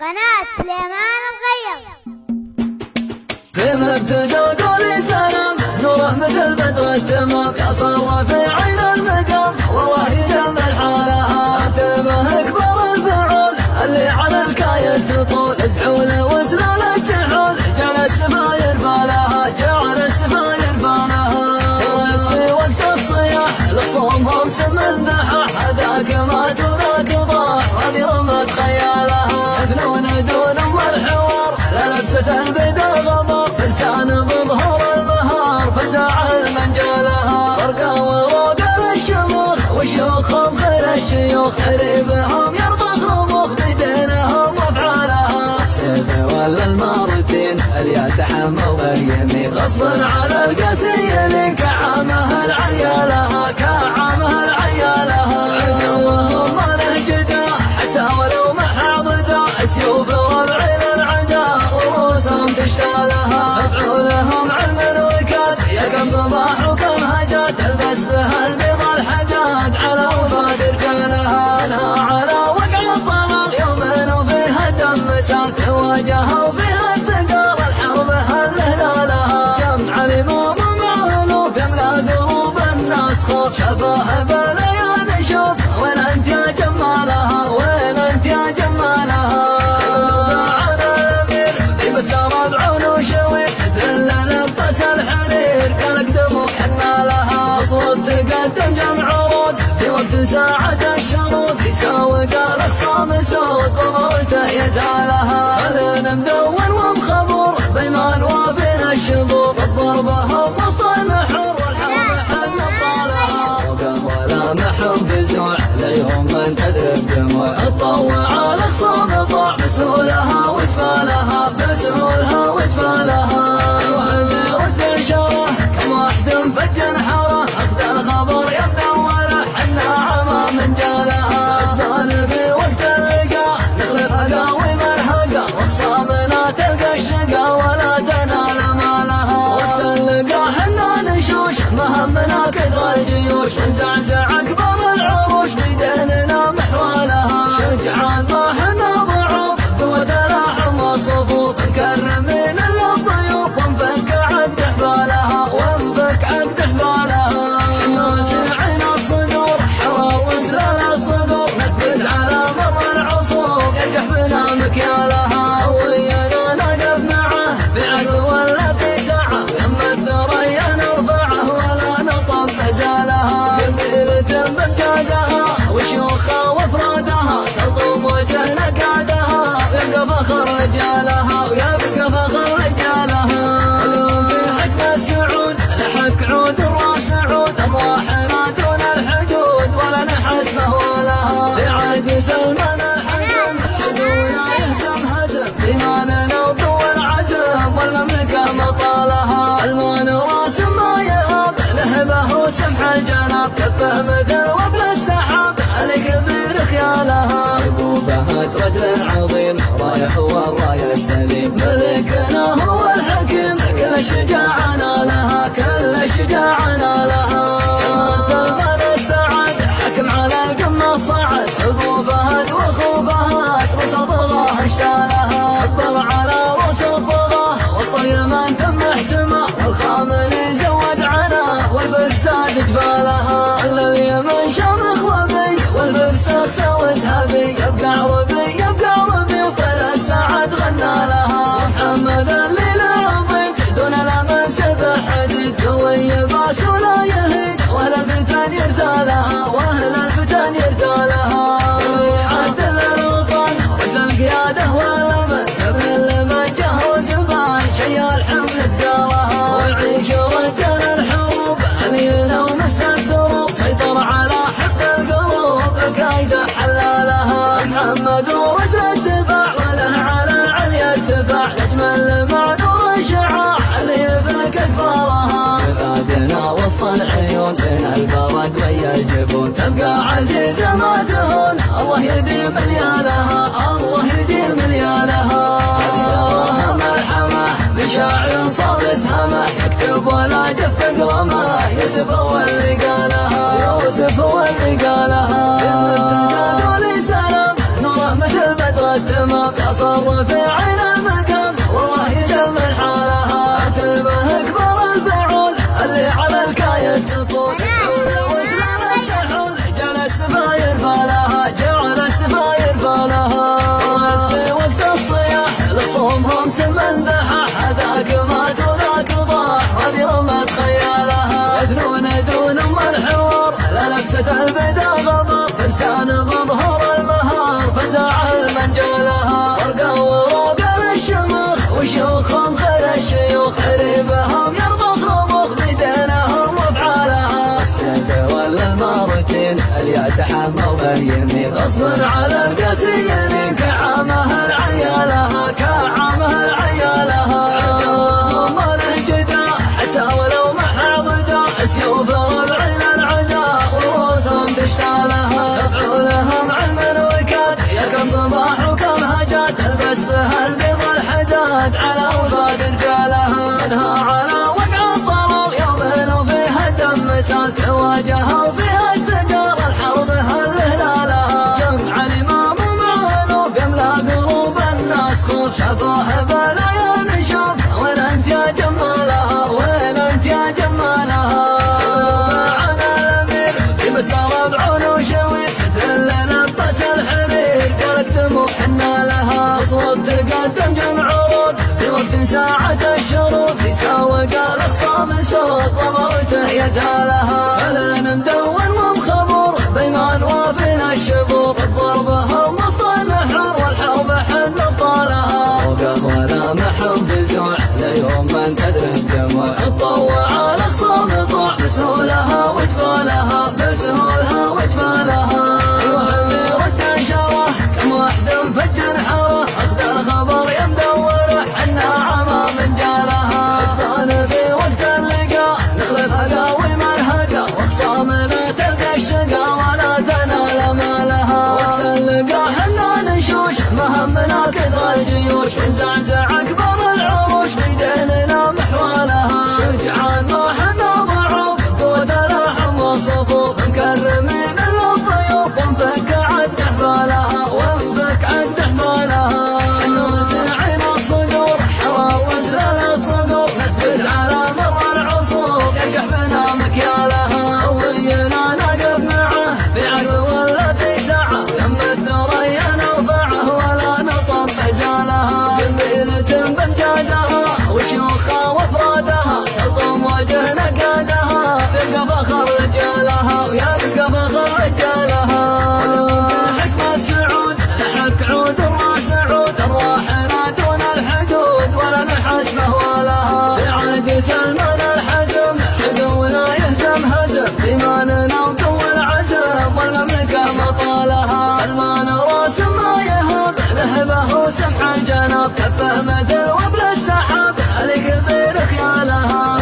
قناة سليمان الغير. فيما ابتدوا قولي سلام نوره مثل بدر التمام يا صار في عين المقام والله يجمل حالها انتبه اكبر الفعول اللي على الكايد تطول ازعول وزلالة تحول جعل السفاير بالها جعل السفاير بالها يسقي وقت الصياح لصومهم سم النحاح هذاك ما تذاك ضاح وهذه رمت خيالها يثنون دون والحوار لا لبسة البدا غمر لسان بظهر المهار فزع المنجلها برقا وروق للشموخ وشيوخهم خير الشيوخ قريبهم يرضى خموخ بدينهم وافعالها السيف ولا المارتين اللي يتحموا باليمين غصبا على القاسي كعامها العيالها كعامها العيالها عقوهم ما له جدا حتى ولو محاضدا اسيوف والعين العدا ورؤوسهم تشتالها افعولهم علم الوكاد يا كم صباح وكم هجات تلبس بها البيض الحجاد على وفاد رجالها انها على وقع الطلاق يومين وفيها دم سات تواجهوا وفيها الثقال الحرب هلالها جمع الامام مع الوف يملا قلوب الناس خوف شفاها بليان شوف وين انت يا جمالها وين انت يا جمالها بسارة بعون وشوير ستر لبس الحرير كان اقدمه حنا لها صوت تقدم جمع عروض في وقت ساعة الشروط يساوي قال اخصام سود ضمرته يزالها خلينا مدون ومخبور بيمان وبين الشبور ضربهم وسط المحور والحرب حل ابطالها وقام ولا محب بزوع ليوم من تذرب دموع تطوع على اخصام ضاع مسؤولها وجبالها مسؤولها وجبالها وعلي رد شره كم واحد فجن حره اخذ الخبر يبدا ولا حنا عمى من جالها اجدال في وقت اللقاء نخلط هقاوي مرهقه واخصامنا تلقى الشقا ولا تنال مالها وقت اللقاء حنا نشوش مهمنا كثر الجيوش نزعزع اكبر العروش بيديننا محوالها شجعان ما حنا ضعوف وتلاحم وصفوف مكرمين للضيوف ونفك عقد حبالها ونفك عقد حبالها ناسعين الصدور حرار وسلالة صدور نفذ على مر العصور يرجح بنا مكيالها ويانا نقف معه في عسو ولا في ساعة يما الثريا نرفعه ولا نطب مزالها جميلة بمجادها وشيوخها وافرادها تضم وجهنا قعدها ويبقى فخر رجالها ويبقى فخر رجالها اليوم في حكم السعود لحق عود الراس عود ارواحنا دون الحدود ولا نحس مهولها لعهد سلمان الحزم حدونا يهزم هزم ايماننا وقوى العزم والمملكه مطالها سلمان راس ما يهاب لهبه وسمح الجناب كفه مثل وبل السحاب الكبير خيالها بهت رجل عظيم رايح والراية السليم ملكنا هو الحكيم كل شجاعنا لها كل شجاعنا لها سلطان السعد حكم على القمة صعد ابو فهد واخو فهد وسط الله اشتالها حضر على رؤوس الطغاة والطير من تم احتماه والخامل يزود عناه والفرساد جبالها اليمن شامخ وبي والفرسة سوت هبي يبقى عربي يبقى عربي وطلع سعد غنى لها محمد الليل العظيم دون الامل سبح حديد قوي باس ولا يهيد واهل الفتن يرثى لها واهل الفتن يرثى لها عدل الوطن رجل القياده والامل قبل المجه وزبان شيا الحمل ادارها ويعيش رجل الحروب علينا ومسك الدروب سيطر على حق القلوب كايده حلالها محمد ورجل الدفاع وله على العليا ارتفاع نجم مع نور الشعاع اللي يفلك اكبارها بلادنا وسط العيون بين البرد ويا الجبون تبقى عزيزه ما تهون الله يديم ليالها الله يديم ليالها مرحمه بشاعر صاب اسهمه يكتب ولا جف قلمه يوسف هو اللي قالها يوسف هو اللي قالها قولي سلام نوره مثل بدر التمام تصرف عين المقام والله يجمل حالها تبه اكبر الفعول اللي على الكايد تطول تحول وسلامة تحول جعل السفاير فالها جعل السفاير فالها في وقت الصياح لصومهم سم الدحاح هذاك مات وذاك ضاح وهذه ما تخيلها يدنون دون ام الحوار لبسة البدا غمر فرسان مظهر المهار فزع المنجلها ورقة وروق للشمخ وشيوخهم خير الشيوخ قريبهم يرضخ رمخ بدينهم وافعالها السيد ولا المارتين اللي يتحموا باليمين غصبا على القاسيين كعامها العيالها كعامها العيالها عدوهم الجدا حتى ولو محابدا اسيوف ربعين العدا ورؤوسهم تشتالها يدعو لهم علم الوكاد يا صباح وكم هجات تلبس بها البيض الحداد على وفاد رجالها منها على وقع الضرر يوم وفيها الدم سال تواجهوا فيها التجار الحرب هلالها جمع الامام ومعانه بيملا قلوب الناس خوف شافوها بلايا نشوف وين انت يا جمالها وين انت يا جمالها معنا الامير في مسار بعون وشويت ستل لبس الحرير قالك دموع حنا لها اصوات تقدم جمع عروض في وقت ساعة الشروق يساوي قال اخصام صوت ضمرته يزالها فلنا مدون ومخبور بيمان وافينا الشبور ضربهم وسط النحر والحرب حن طالها وقبل محب بزوع ليوم من تدرب دموع تطوع على اخصام طوع بسهولها وجبالها بسهولها وجبالها اللي رد شره كم واحد مفجر حره اخذ الخبر يمدوره حنا عمى من جارها اتقان في وقت اللقاء نخلف هقاوي مرهقه واخصامنا تلقى الشقا ولا تنال مالها وقت اللقاء حنا نشوش مهمنا كثر الجيوش نزعزع اكبر العروش بيديننا محوالها شجعان ما حنا ضعوف قوة لحم والصفوف مكرمين للضيوف ونفك عقد حبالها ونفك عقد حبالها نوسعين الصقور حرار وسلالة صقور نفذ على مر العصور يرجح بنا مكيالها وينا نقف معه في عسو ولا في ساعة لما الثريا نرفعه ولا نطم ازالها جميلة بمجادها وشيوخها وافرادها تضم وجه نقادها يبقى فخر رجالها ويبقى فخر رجالها حكم السعود لحق عود الراس عود الراحنا دون الحدود ولا نحس مهوالها بعد سلمان الحزم حدو لا يهزم هزم ايماننا وقوى العزم والمملكه مطالها سلمان راس ما يهاب لهبه وسمح الجناب كفه مثل وبل السحاب عليك غير خيالها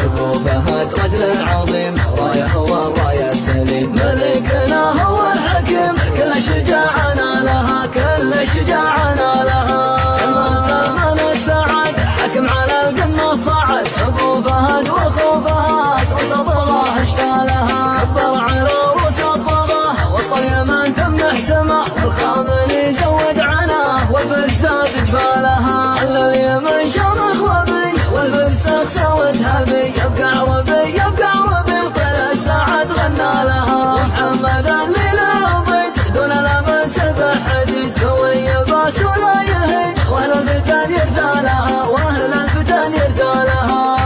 فهد رجل عظيم رايه هو الرايه السليم ملكنا هو الحكيم كل شجاعنا لها كل شجاعنا لها سلمان السعد حكم على القمه صعد ابو فهد واخو فهد وسط الله اشتالها كبر على روس الطغاه وسط اليمن تم احتمى الخامني زود عناه والفرسان جبالها على اليمن شمخ وبي والفرسان سود هبي يبقى عربي يبقى عربي وطير السعد غنى لها محمد الليل العبيد دون لمس بحديد قوي باس ولا يهيد واهل الفتن يرثى لها واهل الفتن يرثى لها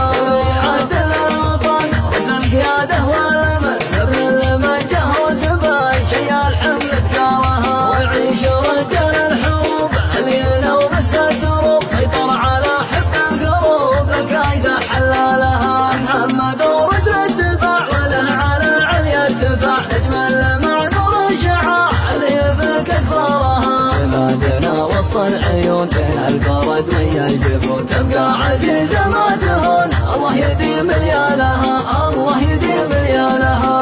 يعدل الوطن ركن القياده والامل ابن المجه وزباين شي الحمل ذكرها ويعيش رجال الحروب علينا وبس الدروب سيطر على حب القلوب الكايزه حلالها محمد ورجل الدفاع وله على العليا ارتفاع نجم مع نور الشعاع اللي يفك اكبرها بلادنا وسط العيون بين البرد ويا الجبون تبقى عزيزه ما تهون الله يديم ليالها الله يديم ليالها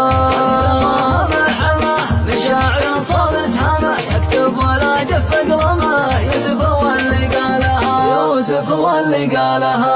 مرحمه من شاعر صاب اسهمه يكتب ولا جف قلمه يوسف هو اللي قالها يوسف هو اللي قالها